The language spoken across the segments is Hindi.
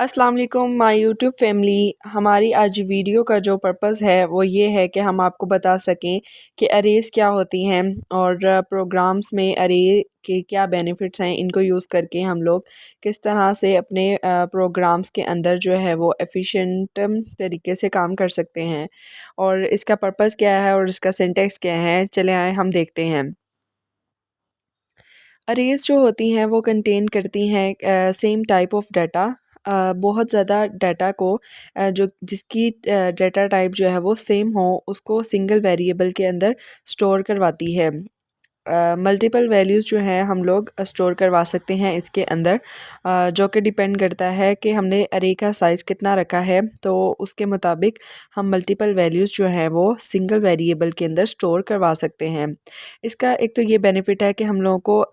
अस्सलाम वालेकुम माय यूट्यूब फैमिली। हमारी आज वीडियो का जो पर्पस है वो ये है कि हम आपको बता सकें कि अरेज़ क्या होती हैं और प्रोग्राम्स में अरे के क्या बेनिफिट्स हैं। इनको यूज़ करके हम लोग किस तरह से अपने प्रोग्राम्स के अंदर जो है वो एफिशिएंट तरीके से काम कर सकते हैं और इसका पर्पस क्या है और इसका सिंटेक्स क्या है। चले आए हम देखते हैं। अरेज़ जो होती हैं वो कंटेन करती हैं सेम टाइप ऑफ डाटा। बहुत ज़्यादा डाटा को जो जिसकी डाटा टाइप जो है वो सेम हो उसको सिंगल वेरिएबल के अंदर स्टोर करवाती है। मल्टीपल वैल्यूज़ जो हैं हम लोग स्टोर करवा सकते हैं इसके अंदर, जो कि डिपेंड करता है कि हमने अरे का साइज़ कितना रखा है, तो उसके मुताबिक हम मल्टीपल वैल्यूज़ जो है वो सिंगल वेरिएबल के अंदर स्टोर करवा सकते हैं। इसका एक तो ये बेनिफिट है कि हम लोगों को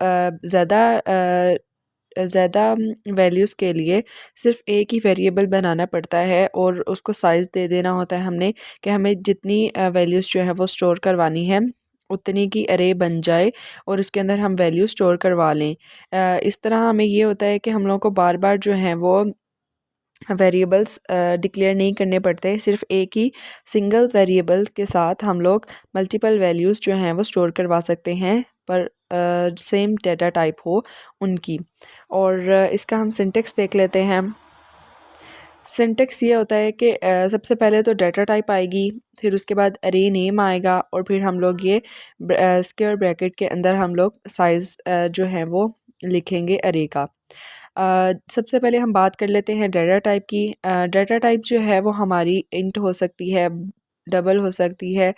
ज़्यादा वैल्यूज़ के लिए सिर्फ़ एक ही वेरिएबल बनाना पड़ता है और उसको साइज़ दे देना होता है हमने कि हमें जितनी वैल्यूज़ जो है वो स्टोर करवानी है उतनी की अरे बन जाए और उसके अंदर हम वैल्यू स्टोर करवा लें। इस तरह हमें ये होता है कि हम लोगों को बार-बार जो है वो वेरिएबल्स डिक्लेयर नहीं करने पड़ते। सिर्फ़ एक ही सिंगल वेरिएबल्स के साथ हम लोग मल्टीपल वैल्यूज़ जो हैं वो स्टोर करवा सकते हैं, पर सेम डेटा टाइप हो उनकी। और इसका हम सिंटेक्स देख लेते हैं। सिंटेक्स ये होता है कि सबसे पहले तो डाटा टाइप आएगी, फिर उसके बाद अरे नेम आएगा और फिर हम लोग ये स्क्वायर ब्रैकेट के अंदर हम लोग साइज़ जो है वो लिखेंगे अरे का। सबसे पहले हम बात कर लेते हैं डाटा टाइप की। डाटा टाइप जो है वो हमारी इंट हो सकती है, डबल हो सकती है,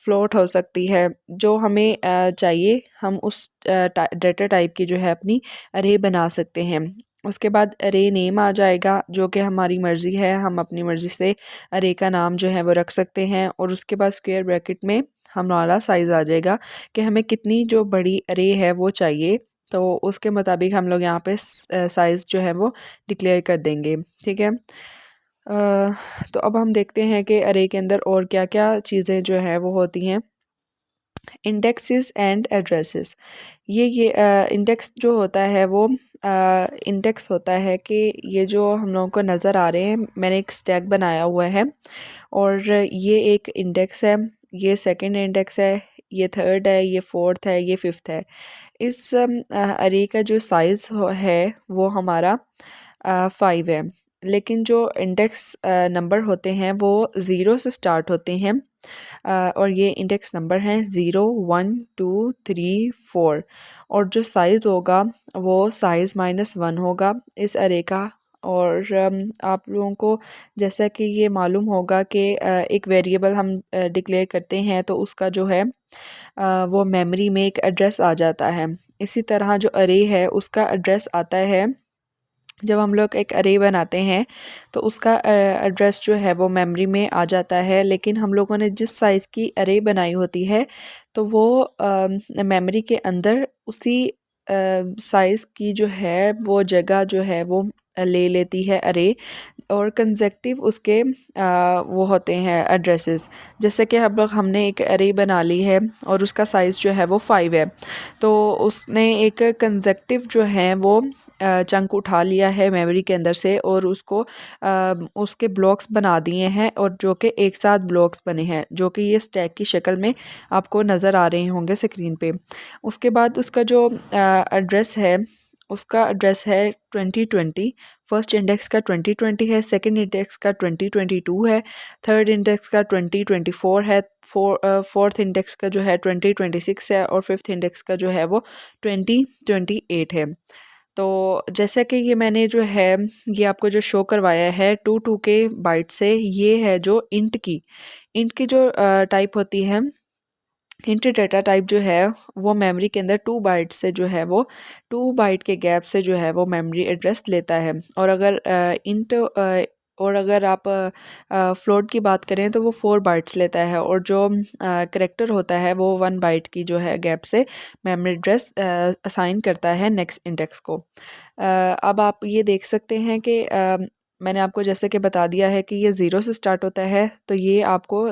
फ्लोट हो सकती है। जो हमें चाहिए हम उस डाटा टाइप की जो है अपनी अरे बना सकते हैं। उसके बाद अरे नेम आ जाएगा, जो कि हमारी मर्ज़ी है, हम अपनी मर्ज़ी से अरे का नाम जो है वो रख सकते हैं। और उसके बाद स्क्वायर ब्रैकेट में हमारा साइज़ आ जाएगा कि हमें कितनी जो बड़ी अरे है वो चाहिए, तो उसके मुताबिक हम लोग यहाँ पे साइज़ जो है वो डिक्लेयर कर देंगे। ठीक है। तो अब हम देखते हैं कि अरे के अंदर और क्या-क्या चीज़ें जो है वो होती हैं। Indexes and addresses. ये इंडेक्स जो होता है वो इंडेक्स होता है कि ये जो हम लोगों को नज़र आ रहे हैं, मैंने एक स्टैक बनाया हुआ है और ये एक इंडेक्स है, ये सेकंड इंडेक्स है, ये थर्ड है, ये फोर्थ है, ये फिफ्थ है। इस अरे का जो साइज़ है वो हमारा 5 है, लेकिन जो इंडेक्स नंबर होते हैं वो ज़ीरो से स्टार्ट होते हैं। और ये इंडेक्स नंबर हैं 0 1 2 3 4 और जो साइज़ होगा वो साइज़ -1 होगा इस अरे का। और आप लोगों को जैसा कि ये मालूम होगा कि एक वेरिएबल हम डिक्लेयर करते हैं तो उसका जो है वो मेमोरी में एक एड्रेस आ जाता है। इसी तरह जो अरे है उसका एड्रेस आता है जब हम लोग एक अरे बनाते हैं, तो उसका एड्रेस जो है वो मेमोरी में आ जाता है। लेकिन हम लोगों ने जिस साइज़ की अरे बनाई होती है तो वो मेमोरी के अंदर उसी साइज़ की जो है वो जगह जो है वो ले लेती है अरे। और कंसेक्टिव उसके वो होते हैं एड्रेसेस। जैसे कि हम लोग हमने एक अरे बना ली है और उसका साइज़ जो है वो 5 है, तो उसने एक कंसेक्टिव जो है वो चंक उठा लिया है मेमोरी के अंदर से और उसको उसके ब्लॉक्स बना दिए हैं और जो कि एक साथ ब्लॉक्स बने हैं, जो कि ये स्टैक की शक्ल में आपको नज़र आ रहे होंगे स्क्रीन पे। उसके बाद उसका जो एड्रेस है, उसका एड्रेस है 2020। फर्स्ट इंडेक्स का 2020 है, सेकंड इंडेक्स का 2022 है, थर्ड इंडेक्स का 2024 है, फोर्थ इंडेक्स का जो है 2026 है और फिफ्थ इंडेक्स का जो है वो 2028 है। तो जैसा कि ये मैंने जो है ये आपको जो शो करवाया है 2 के बाइट से, ये है जो इंट की जो टाइप होती है। इंट डाटा टाइप जो है वो मेमोरी के अंदर 2 बाइट से जो है वो 2 बाइट के गैप से जो है वो मेमोरी एड्रेस लेता है। और अगर और अगर आप फ्लोट की बात करें तो वो 4 बाइट्स लेता है और जो करैक्टर होता है वो 1 बाइट की जो है गैप से मेमोरी एड्रेस असाइन करता है नेक्स्ट इंडेक्स को। अब आप ये देख सकते हैं कि मैंने आपको जैसे कि बता दिया है कि ये ज़ीरो से स्टार्ट होता है, तो ये आपको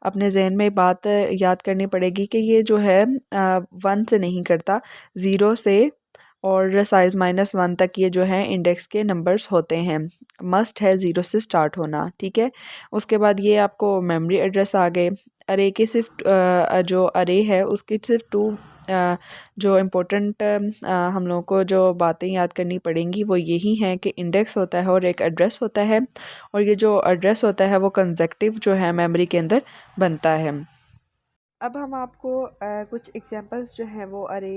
अपने ज़हन में बात याद करनी पड़ेगी कि ये जो है 1 से नहीं करता, ज़ीरो से और साइज़ -1 तक ये जो है इंडेक्स के नंबर्स होते हैं। मस्ट है 0 से स्टार्ट होना, ठीक है। उसके बाद ये आपको मेमोरी एड्रेस आ गए। अरे के सिर्फ जो अरे है उसकी सिर्फ 2 जो इम्पोर्टेंट हम लोगों को जो बातें याद करनी पड़ेंगी वो यही हैं कि इंडेक्स होता है और एक एड्रेस होता है, और ये जो एड्रेस होता है वो कंसेक्टिव जो है मेमोरी के अंदर बनता है। अब हम आपको कुछ एग्जांपल्स जो हैं वो अरे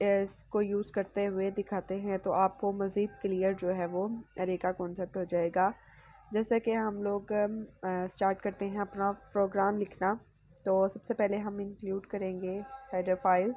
इसको यूज़ करते हुए दिखाते हैं, तो आपको मज़ीद क्लियर जो है वो अरे का कॉन्सेप्ट हो जाएगा। जैसे कि हम लोग स्टार्ट करते हैं अपना प्रोग्राम लिखना, तो सबसे पहले हम इंक्लूड करेंगे हेडर फाइल।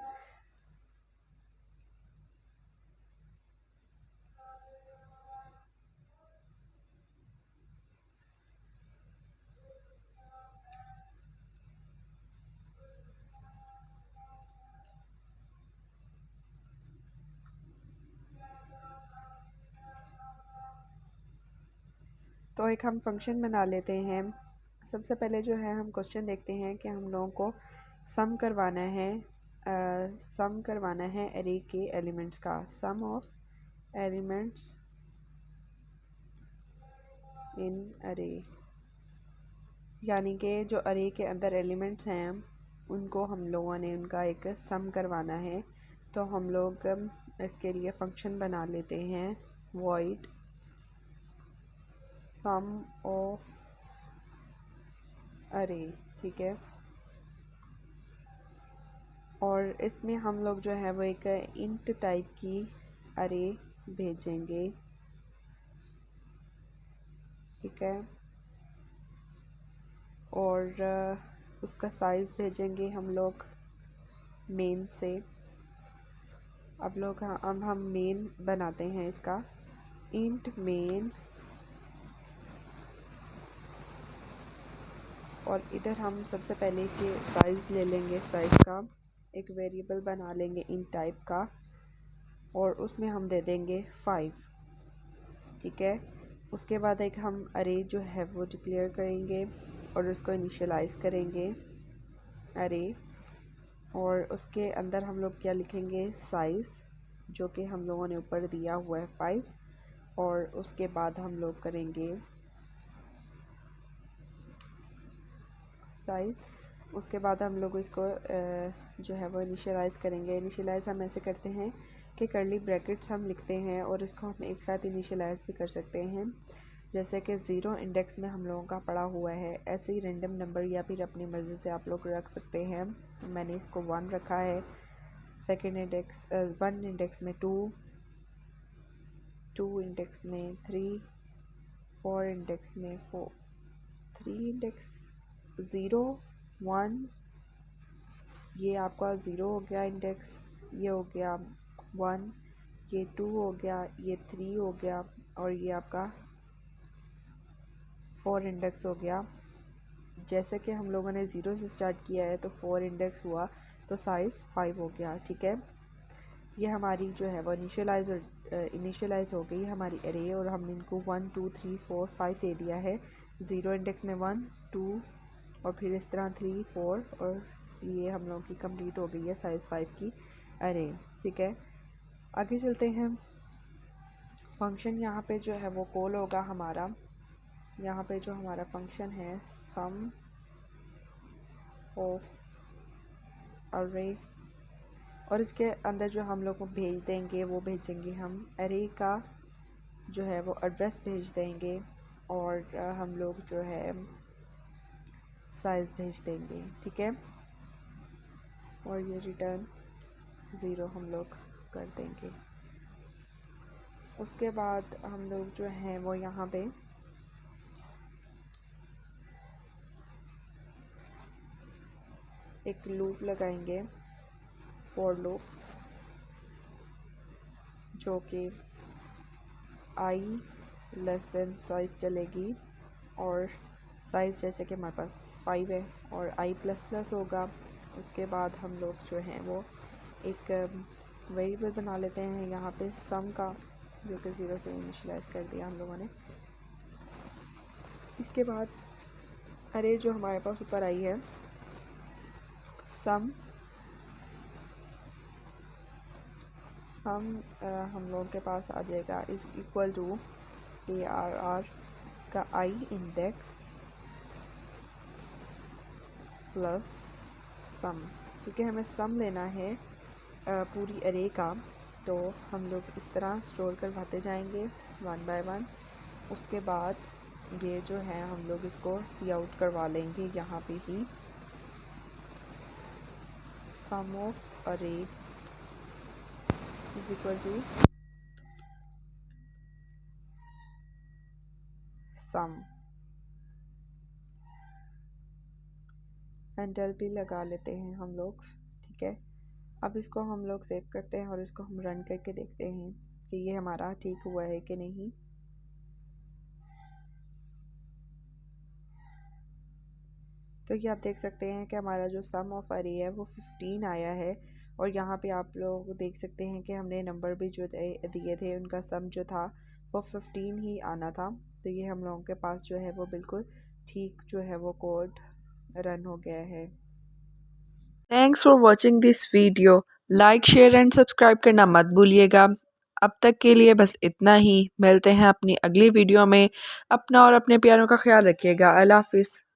तो एक हम फंक्शन बना लेते हैं। सबसे पहले जो है हम क्वेश्चन देखते हैं कि हम लोगों को सम करवाना है, सम करवाना है अरे के एलिमेंट्स का, सम ऑफ एलिमेंट्स इन अरे, यानी कि जो अरे के अंदर एलिमेंट्स हैं उनको हम लोगों ने उनका एक सम करवाना है। तो हम लोग इसके लिए फंक्शन बना लेते हैं वॉइड सम ऑफ अरे, ठीक है। और इसमें हम लोग जो है वो एक इंट टाइप की अरे भेजेंगे, ठीक है। और उसका साइज़ भेजेंगे हम लोग मेन से। अब हम मेन बनाते हैं इसका, इंट मेन, और इधर हम सबसे पहले के साइज़ ले लेंगे, साइज़ का एक वेरिएबल बना लेंगे इन टाइप का, और उसमें हम दे देंगे 5, ठीक है। उसके बाद एक हम अरे जो है वो डिक्लेयर करेंगे और उसको इनिशियलाइज करेंगे अरे, और उसके अंदर हम लोग क्या लिखेंगे, साइज़, जो कि हम लोगों ने ऊपर दिया हुआ है 5, और उसके बाद हम लोग करेंगे साइज़। उसके बाद हम लोग इसको जो है वो इनिशियलाइज करेंगे। इनिशियलाइज हम ऐसे करते हैं कि करली ब्रैकेट्स हम लिखते हैं और इसको हम एक साथ इनिशियलाइज भी कर सकते हैं। जैसे कि 0 इंडेक्स में हम लोगों का पड़ा हुआ है, ऐसे ही रैंडम नंबर या फिर अपनी मर्ज़ी से आप लोग रख सकते हैं। मैंने इसको 1 रखा है। सेकेंड इंडेक्स 1 इंडेक्स में 2, 2 इंडेक्स में 3, 4 इंडेक्स में 4, 3 इंडेक्स 0, 1, ये आपका 0 हो गया इंडेक्स, ये हो गया 1, ये 2 हो गया, ये 3 हो गया, और ये आपका 4 इंडेक्स हो गया। जैसे कि हम लोगों ने 0 से स्टार्ट किया है तो 4 इंडेक्स हुआ, तो साइज़ 5 हो गया, ठीक है। ये हमारी जो है वो इनिशियलाइज हो गई हमारी अरे, और हमने इनको 1 2 3 4 5 दे दिया है। 0 इंडेक्स में 1 2, और फिर इस तरह 3 4, और ये हम लोगों की कंप्लीट हो गई है साइज़ 5 की अरे, ठीक है। आगे चलते हैं। फंक्शन यहाँ पे जो है वो कॉल होगा हमारा, यहाँ पे जो हमारा फंक्शन है सम ऑफ अरे, और इसके अंदर जो हम लोग को भेज देंगे वो भेजेंगे हम अरे का जो है वो एड्रेस भेज देंगे, और हम लोग जो है साइज़ भेज देंगे, ठीक है। और ये रिटर्न 0 हम लोग कर देंगे। उसके बाद हम लोग जो हैं वो यहाँ पे एक लूप लगाएंगे, फॉर लूप, जो कि आई लेस देन साइज़ चलेगी, और साइज़ जैसे कि हमारे पास 5 है और आई प्लस प्लस होगा। उसके बाद हम लोग जो हैं वो एक वेरिएबल बना लेते हैं यहाँ पे सम का, जो कि 0 से इनिशियलाइज कर दिया हम लोगों ने। इसके बाद अरे जो हमारे पास ऊपर आई है सम हम लोगों के पास आ जाएगा इज़ इक्वल टू ARR का आई इंडेक्स प्लस सम, क्योंकि हमें सम लेना है पूरी अरे का, तो हम लोग इस तरह स्टोर करवाते जाएंगे वन बाय वन। उसके बाद ये जो है हम लोग इसको सी आउट करवा लेंगे यहाँ पे ही, sum of array is equal to sum, enter भी लगा लेते हैं हम लोग। ठीक है, अब इसको हम लोग सेव करते हैं और इसको हम रन करके देखते हैं कि ये हमारा ठीक हुआ है कि नहीं। तो ये आप देख सकते हैं कि हमारा जो सम ऑफ अरे है वो 15 आया है, और यहाँ पे आप लोग देख सकते हैं कि हमने नंबर भी जो दिए थे उनका सम जो था वो 15 ही आना था। तो ये हम लोगों के पास जो है वो बिल्कुल ठीक जो है वो कोड रन हो गया है। Thanks for watching this video. Like share and subscribe करना मत भूलिएगा। अब तक के लिए बस इतना ही, मिलते हैं अपनी अगली वीडियो में। अपना और अपने प्यारों का ख्याल रखिएगा। अल्लाह हाफिज़।